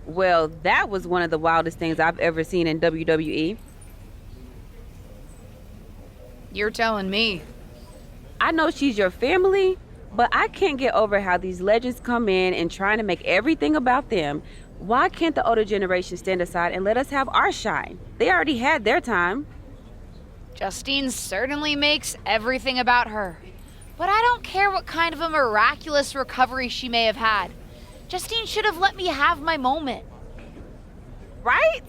Well, that was one of the wildest things I've ever seen in WWE. You're telling me. I know she's your family, but I can't get over how these legends come in and trying to make everything about them. Why can't the older generation stand aside and let us have our shine? They already had their time. Justine certainly makes everything about her. But I don't care what kind of a miraculous recovery she may have had. Justine should have let me have my moment. Right?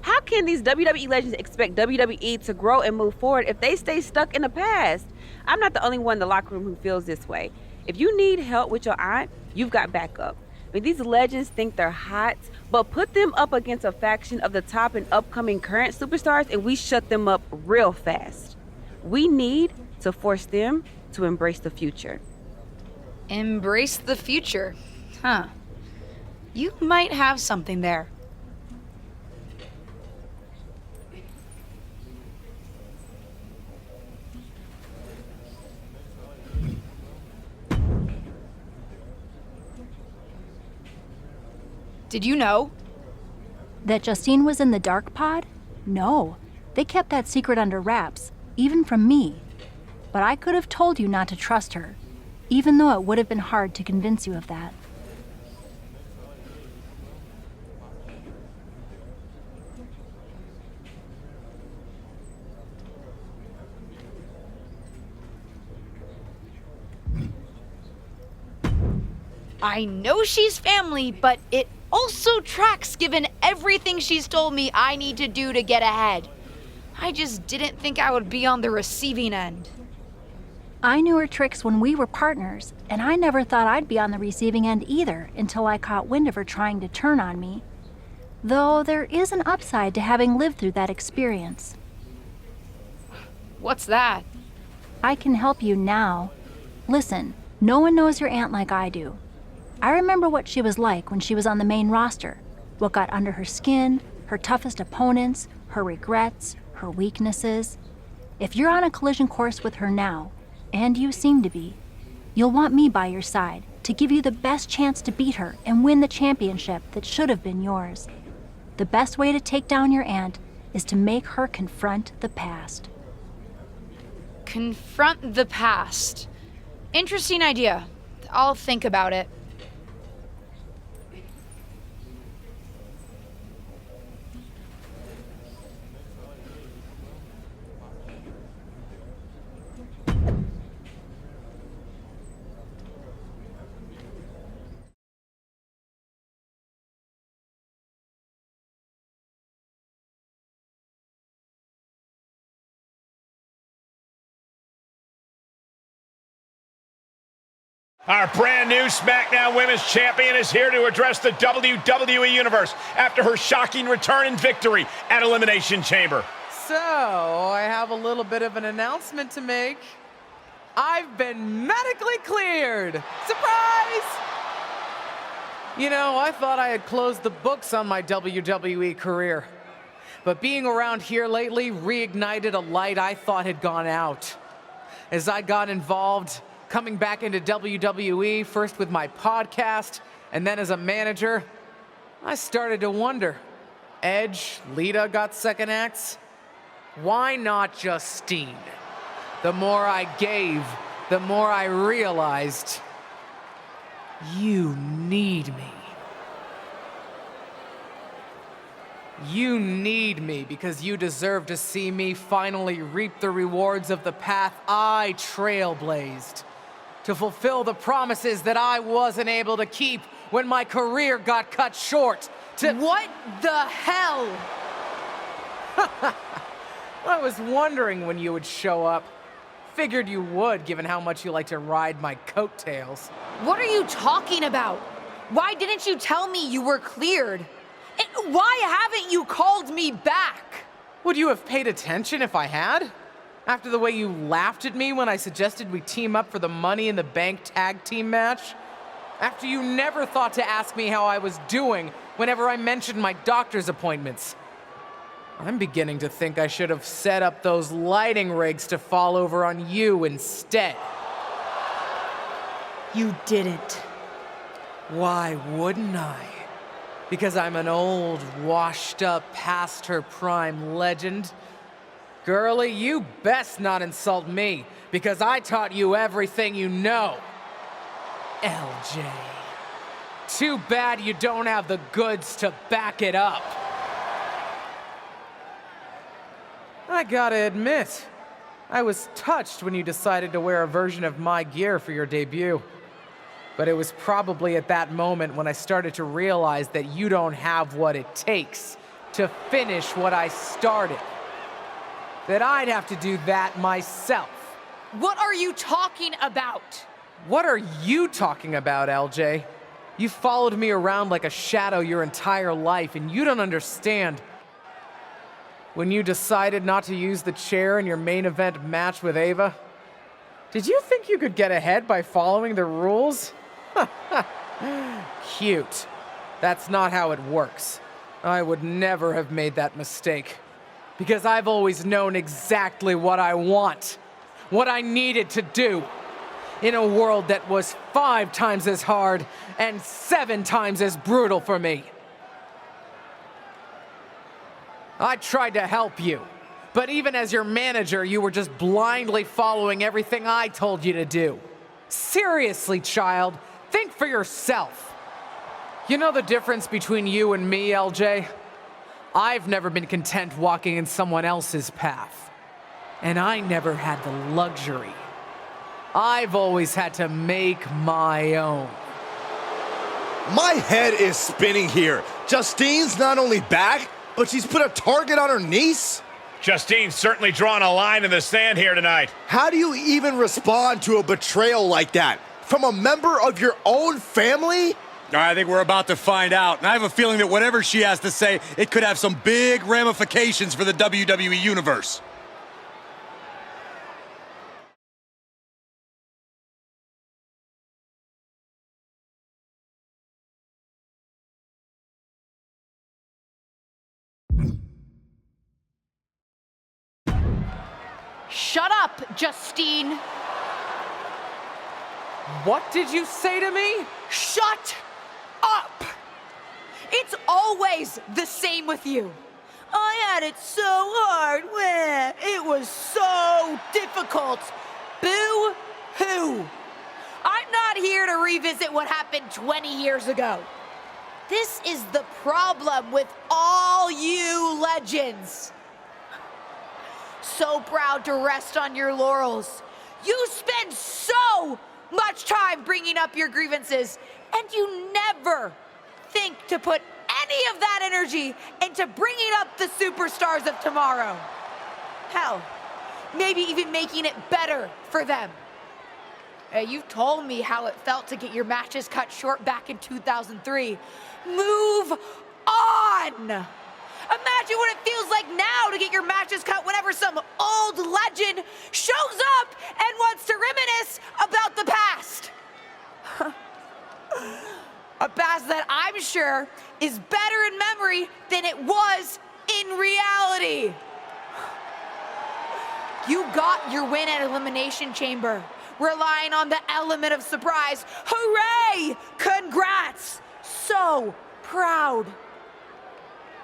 How can these WWE legends expect WWE to grow and move forward if they stay stuck in the past? I'm not the only one in the locker room who feels this way. If you need help with your aunt, you've got backup. I mean, these legends think they're hot, but put them up against a faction of the top and upcoming current superstars and we shut them up real fast. We need to force them to embrace the future. Embrace the future. Huh. You might have something there. Did you know? That Justine was in the dark pod? No. They kept that secret under wraps, even from me. But I could have told you not to trust her, even though it would have been hard to convince you of that. I know she's family, but it also tracks given everything she's told me I need to do to get ahead. I just didn't think I would be on the receiving end. I knew her tricks when we were partners, and I never thought I'd be on the receiving end either until I caught wind of her trying to turn on me. Though there is an upside to having lived through that experience. What's that? I can help you now. Listen, no one knows your aunt like I do. I remember what she was like when she was on the main roster, what got under her skin, her toughest opponents, her regrets, her weaknesses. If you're on a collision course with her now, and you seem to be, you'll want me by your side to give you the best chance to beat her and win the championship that should have been yours. The best way to take down your aunt is to make her confront the past. Confront the past. Interesting idea. I'll think about it. Our brand new SmackDown Women's Champion is here to address the WWE Universe after her shocking return and victory at Elimination Chamber. So, I have a little bit of an announcement to make. I've been medically cleared! Surprise! You know, I thought I had closed the books on my WWE career. But being around here lately reignited a light I thought had gone out. As I got involved, coming back into WWE, first with my podcast, and then as a manager, I started to wonder. Edge, Lita got second acts. Why not Justine? The more I gave, the more I realized, you need me. You need me because you deserve to see me finally reap the rewards of the path I trailblazed. To fulfill the promises that I wasn't able to keep when my career got cut short. What the hell? I was wondering when you would show up. Figured you would, given how much you like to ride my coattails. What are you talking about? Why didn't you tell me you were cleared? And why haven't you called me back? Would you have paid attention if I had? After the way you laughed at me when I suggested we team up for the Money in the Bank tag team match? After you never thought to ask me how I was doing whenever I mentioned my doctor's appointments? I'm beginning to think I should have set up those lighting rigs to fall over on you instead. You didn't. Why wouldn't I? Because I'm an old, washed-up, past-her-prime legend? Girlie, you best not insult me, because I taught you everything you know. LJ. Too bad you don't have the goods to back it up. I gotta admit, I was touched when you decided to wear a version of my gear for your debut. But it was probably at that moment when I started to realize that you don't have what it takes to finish what I started. That I'd have to do that myself. What are you talking about? What are you talking about, LJ? You followed me around like a shadow your entire life, and you don't understand. When you decided not to use the chair in your main event match with Ava, did you think you could get ahead by following the rules? Cute. That's not how it works. I would never have made that mistake. Because I've always known exactly what I want. What I needed to do. In a world that was 5 times as hard and 7 times as brutal for me. I tried to help you. But even as your manager, you were just blindly following everything I told you to do. Seriously, child. Think for yourself. You know the difference between you and me, LJ? I've never been content walking in someone else's path. And I never had the luxury. I've always had to make my own. My head is spinning here. Justine's not only back, but she's put a target on her niece? Justine's certainly drawn a line in the sand here tonight. How do you even respond to a betrayal like that? From a member of your own family? I think we're about to find out, and I have a feeling that whatever she has to say, it could have some big ramifications for the WWE Universe. Shut up, Justine. What did you say to me? Shut up! It's always the same with you. I had it so hard. It was so difficult. Boo-hoo. I'm not here to revisit what happened 20 years ago. This is the problem with all you legends. So proud to rest on your laurels. You spend so much time bringing up your grievances, and you never think to put any of that energy into bringing up the superstars of tomorrow. Hell, maybe even making it better for them. You've told me how it felt to get your matches cut short back in 2003. Move on! Imagine what it feels like now to get your matches cut whenever some old legend shows up and wants to reminisce about the past. A past that I'm sure is better in memory than it was in reality. You got your win at Elimination Chamber, relying on the element of surprise. Hooray! Congrats! So proud.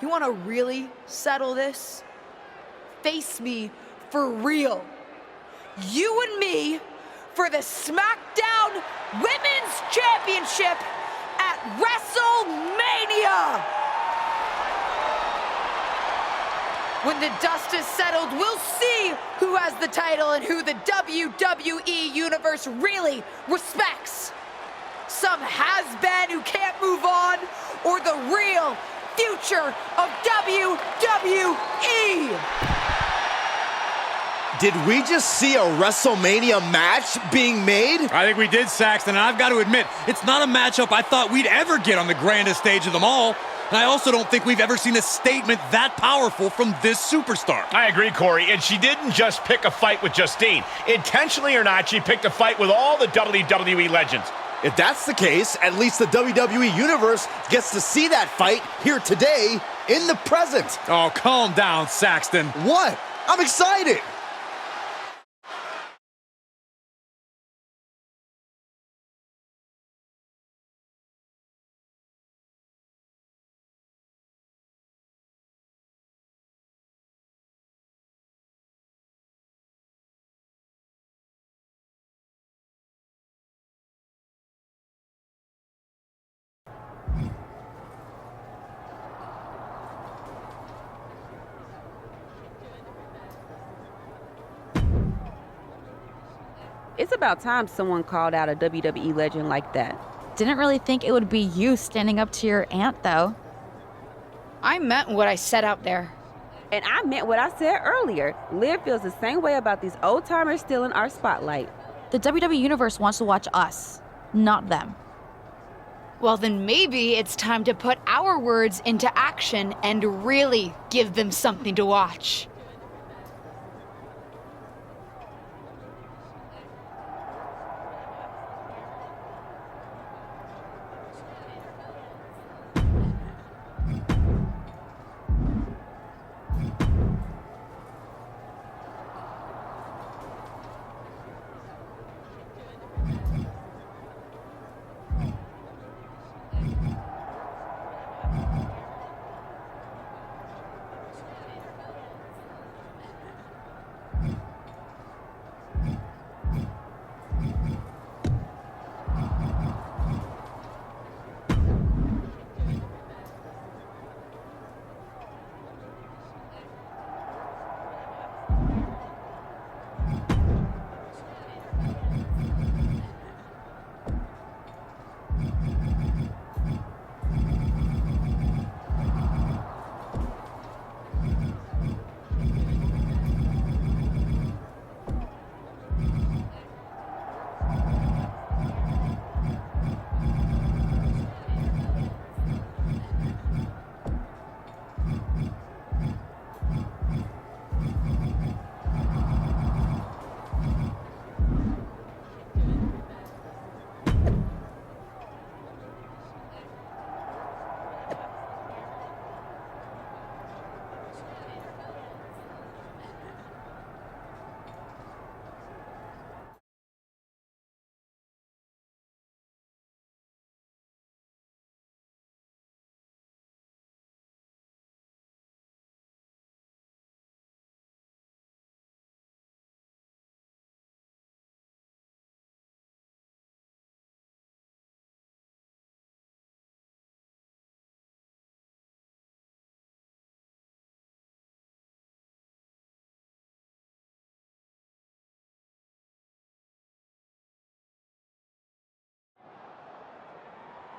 You want to really settle this? Face me for real. You and me for the SmackDown Women's Championship at WrestleMania. When the dust is settled, we'll see who has the title and who the WWE Universe really respects. Some has-been who can't move on, or the real future of WWE. Did we just see a WrestleMania match being made? I think we did, Saxton, and I've got to admit, it's not a matchup I thought we'd ever get on the grandest stage of them all. And I also don't think we've ever seen a statement that powerful from this superstar. I agree, Corey, and she didn't just pick a fight with Justine. Intentionally or not, she picked a fight with all the WWE legends. If that's the case, at least the WWE Universe gets to see that fight here today in the present. Oh, calm down, Saxton. What? I'm excited. It's about time someone called out a WWE legend like that. Didn't really think it would be you standing up to your aunt, though. I meant what I said out there. And I meant what I said earlier. Liv feels the same way about these old-timers stealing our spotlight. The WWE Universe wants to watch us, not them. Well, then maybe it's time to put our words into action and really give them something to watch.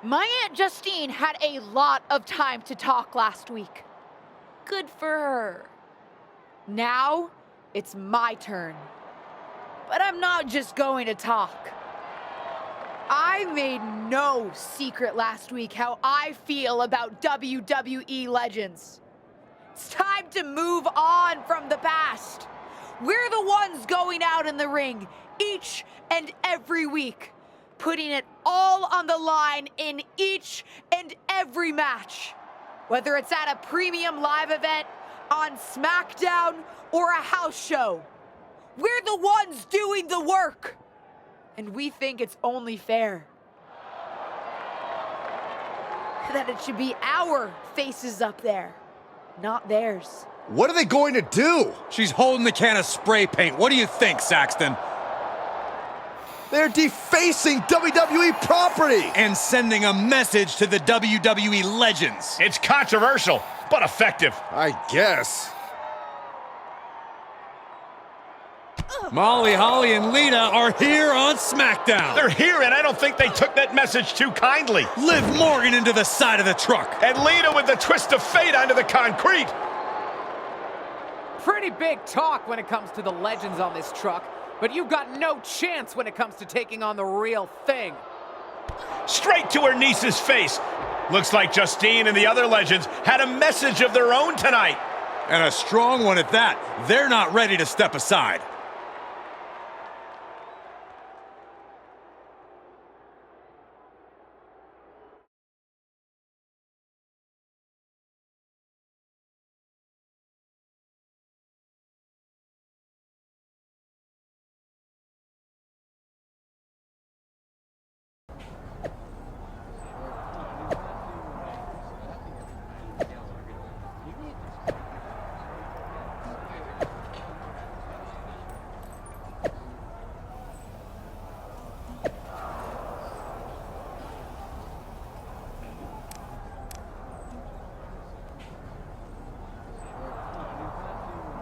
My Aunt Justine had a lot of time to talk last week. Good for her. Now, it's my turn. But I'm not just going to talk. I made no secret last week how I feel about WWE legends. It's time to move on from the past. We're the ones going out in the ring each and every week, putting it all on the line in each and every match. Whether it's at a premium live event, on SmackDown, or a house show. We're the ones doing the work. And we think it's only fair that it should be our faces up there, not theirs. What are they going to do? She's holding the can of spray paint. What do you think, Saxton? They're defacing WWE property. And sending a message to the WWE legends. It's controversial, but effective. I guess. Molly, Holly, and Lita are here on SmackDown. They're here, and I don't think they took that message too kindly. Liv Morgan into the side of the truck. And Lita with the twist of fate onto the concrete. Pretty big talk when it comes to the legends on this truck, but you've got no chance when it comes to taking on the real thing. Straight to her niece's face. Looks like Justine and the other legends had a message of their own tonight. And a strong one at that. They're not ready to step aside.